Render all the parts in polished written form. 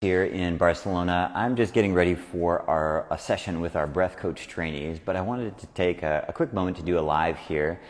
Here in Barcelona. I'm just getting ready for a session with our breath coach trainees, but I wanted to take a quick moment to do a live here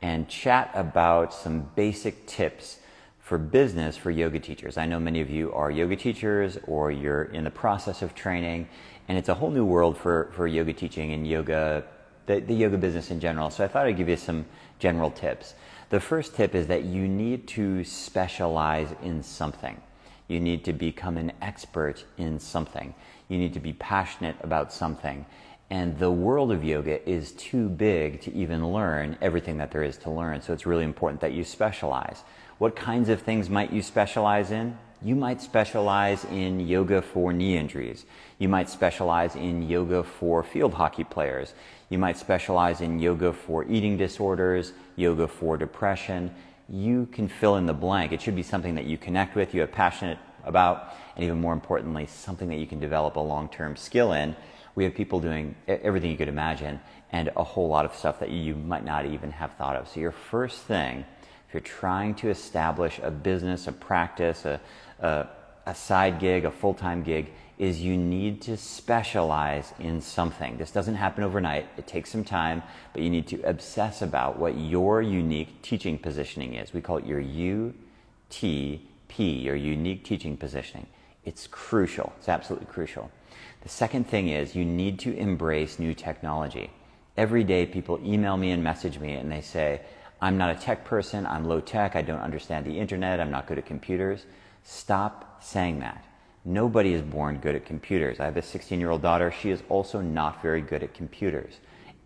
and chat about some basic tips for business for yoga teachers. I know many of you are yoga teachers or you're in the process of training, and it's a whole new world for yoga teaching and yoga, the yoga business in general. So I thought I'd give you some general tips. The first tip is that you need to specialize in something. You need to become an expert in something. You need to be passionate about something. And the world of yoga is too big to even learn everything that there is to learn. So it's really important that you specialize. What kinds of things might you specialize in? You might specialize in yoga for knee injuries. You might specialize in yoga for field hockey players. You might specialize in yoga for eating disorders, yoga for depression. You can fill in the blank. It should be something that you connect with, you are passionate about, and even more importantly, something that you can develop a long-term skill in. We have people doing everything you could imagine and a whole lot of stuff that you might not even have thought of. So your first thing, if you're trying to establish a business, a practice, a side gig, a full-time gig, is you need to specialize in something. This doesn't happen overnight. It takes some time, but you need to obsess about what your unique teaching positioning is. We call it your UTP, your unique teaching positioning. It's crucial. It's absolutely crucial. The second thing is you need to embrace new technology. Every day people email me and message me and they say, I'm not a tech person, I'm low tech, I don't understand the internet, I'm not good at computers. Stop saying that. Nobody is born good at computers. I have a 16-year-old daughter. She is also not very good at computers.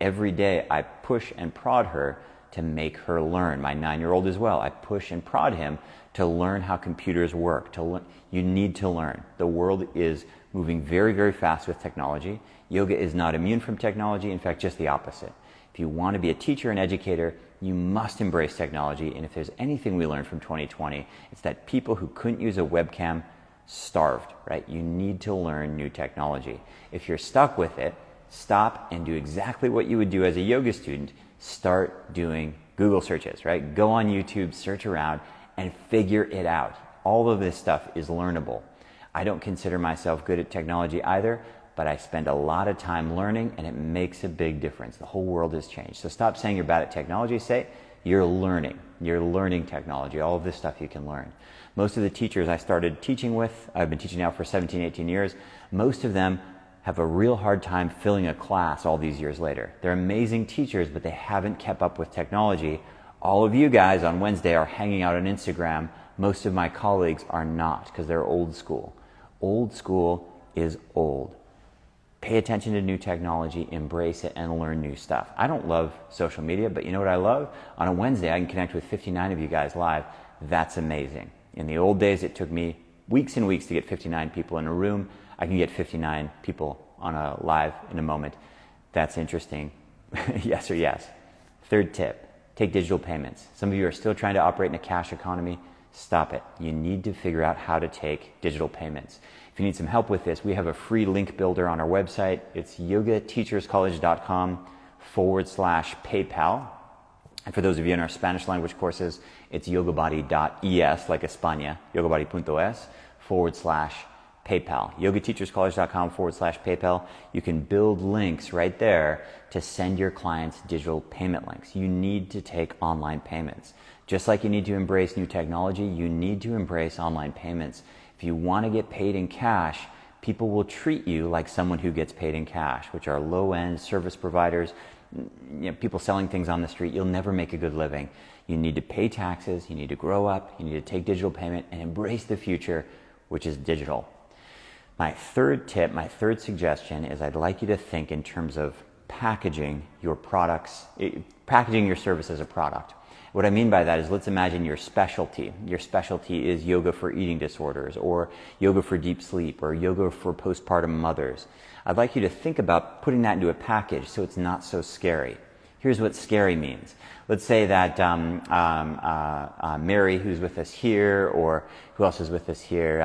Every day I push and prod her to make her learn. My 9-year-old as well. I push and prod him to learn how computers work. You need to learn. The world is moving very, very fast with technology. Yoga is not immune from technology. In fact, just the opposite. If you want to be a teacher and educator, you must embrace technology. And if there's anything we learned from 2020, it's that people who couldn't use a webcam starved, right? You need to learn new technology. If you're stuck with it, stop and do exactly what you would do as a yoga student. Start doing Google searches, right? Go on YouTube, search around, and figure it out. All of this stuff is learnable. I don't consider myself good at technology either, but I spend a lot of time learning, and it makes a big difference. The whole world has changed. So stop saying you're bad at technology. Say you're learning. You're learning technology. All of this stuff you can learn. Most of the teachers I started teaching with, I've been teaching now for 17, 18 years, most of them have a real hard time filling a class all these years later. They're amazing teachers, but they haven't kept up with technology. All of you guys on Wednesday are hanging out on Instagram. Most of my colleagues are not because they're old school. Old school is old. Pay attention to new technology, embrace it, and learn new stuff. I don't love social media, but you know what I love? On a Wednesday, I can connect with 59 of you guys live. That's amazing. In the old days, it took me weeks and weeks to get 59 people in a room. I can get 59 people on a live in a moment. That's interesting. Yes or yes. Third tip, take digital payments. Some of you are still trying to operate in a cash economy. Stop it. You need to figure out how to take digital payments. If you need some help with this, we have a free link builder on our website. It's yogateacherscollege.com/PayPal. And for those of you in our Spanish language courses, it's yogabody.es, like España, yogabody.es/PayPal. yogateacherscollege.com/PayPal. You can build links right there to send your clients digital payment links. You need to take online payments. Just like you need to embrace new technology, you need to embrace online payments. If you want to get paid in cash, people will treat you like someone who gets paid in cash, which are low-end service providers, people selling things on the street. You'll never make a good living. You need to pay taxes, you need to grow up, you need to take digital payment and embrace the future, which is digital. My third tip, my third suggestion is I'd like you to think in terms of packaging your products, packaging your service as a product. What I mean by that is, let's imagine your specialty. Your specialty is yoga for eating disorders, or yoga for deep sleep, or yoga for postpartum mothers. I'd like you to think about putting that into a package so it's not so scary. Here's what scary means. Let's say that Mary, who's with us here, or who else is with us here?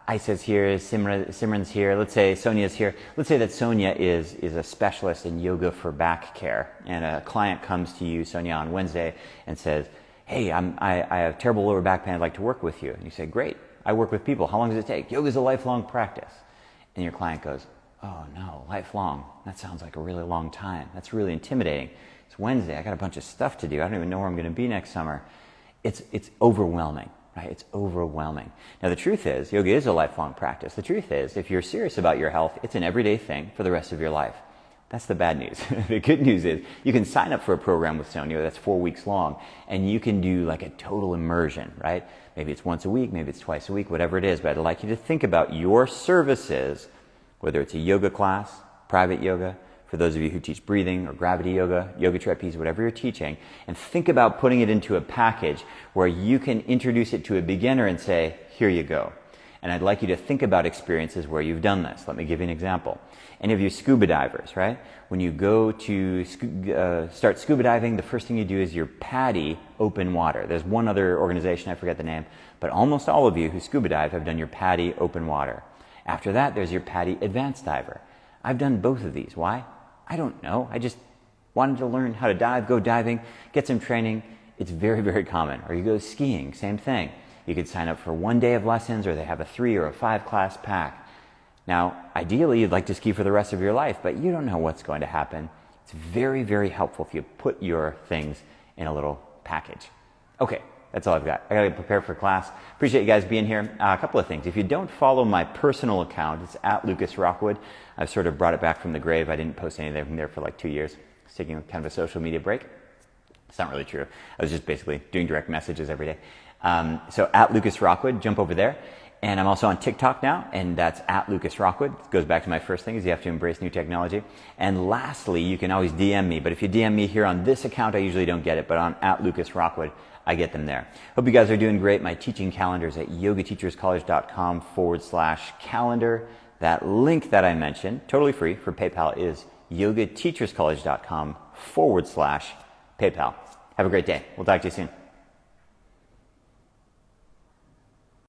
Isa's here, Simran's here, let's say Sonia's here. Let's say that Sonia is a specialist in yoga for back care, and a client comes to you, Sonia, on Wednesday and says, hey, I have terrible lower back pain, I'd like to work with you. And you say, great, I work with people. How long does it take? Yoga is a lifelong practice. And your client goes, oh no, lifelong. That sounds like a really long time. That's really intimidating. It's Wednesday. I got a bunch of stuff to do. I don't even know where I'm going to be next summer. It's overwhelming, right? It's overwhelming. Now the truth is, yoga is a lifelong practice. The truth is, if you're serious about your health, it's an everyday thing for the rest of your life. That's the bad news. The good news is you can sign up for a program with Sonia that's 4 weeks long, and you can do like a total immersion, right? Maybe it's once a week, maybe it's twice a week, whatever it is. But I'd like you to think about your services, whether it's a yoga class, private yoga, for those of you who teach breathing or gravity yoga, yoga trapeze, whatever you're teaching, and think about putting it into a package where you can introduce it to a beginner and say, here you go. And I'd like you to think about experiences where you've done this. Let me give you an example. Any of you scuba divers, right? When you go to start scuba diving, the first thing you do is your PADI open water. There's one other organization, I forget the name, but almost all of you who scuba dive have done your PADI open water. After that, there's your PADI advanced diver. I've done both of these. Why? I don't know. I just wanted to learn how to dive, go diving, get some training. It's very, very common. Or you go skiing, same thing. You could sign up for 1 day of lessons, or they have a 3 or a 5 class pack. Now, ideally, you'd like to ski for the rest of your life, but you don't know what's going to happen. It's very, very helpful if you put your things in a little package. Okay, that's all I've got. I got to get prepared for class. Appreciate you guys being here. A couple of things. If you don't follow my personal account, it's at Lucas Rockwood. I've sort of brought it back from the grave. I didn't post anything there for like 2 years. I was taking kind of a social media break. It's not really true. I was just basically doing direct messages every day. So at Lucas Rockwood, jump over there. And I'm also on TikTok now, and that's at Lucas Rockwood. It goes back to my first thing, is you have to embrace new technology. And lastly, you can always DM me. But if you DM me here on this account, I usually don't get it. But on at Lucas Rockwood, I get them there. Hope you guys are doing great. My teaching calendar is at yogateacherscollege.com/calendar. That link that I mentioned, totally free for PayPal, is yogateacherscollege.com/PayPal. Have a great day. We'll talk to you soon.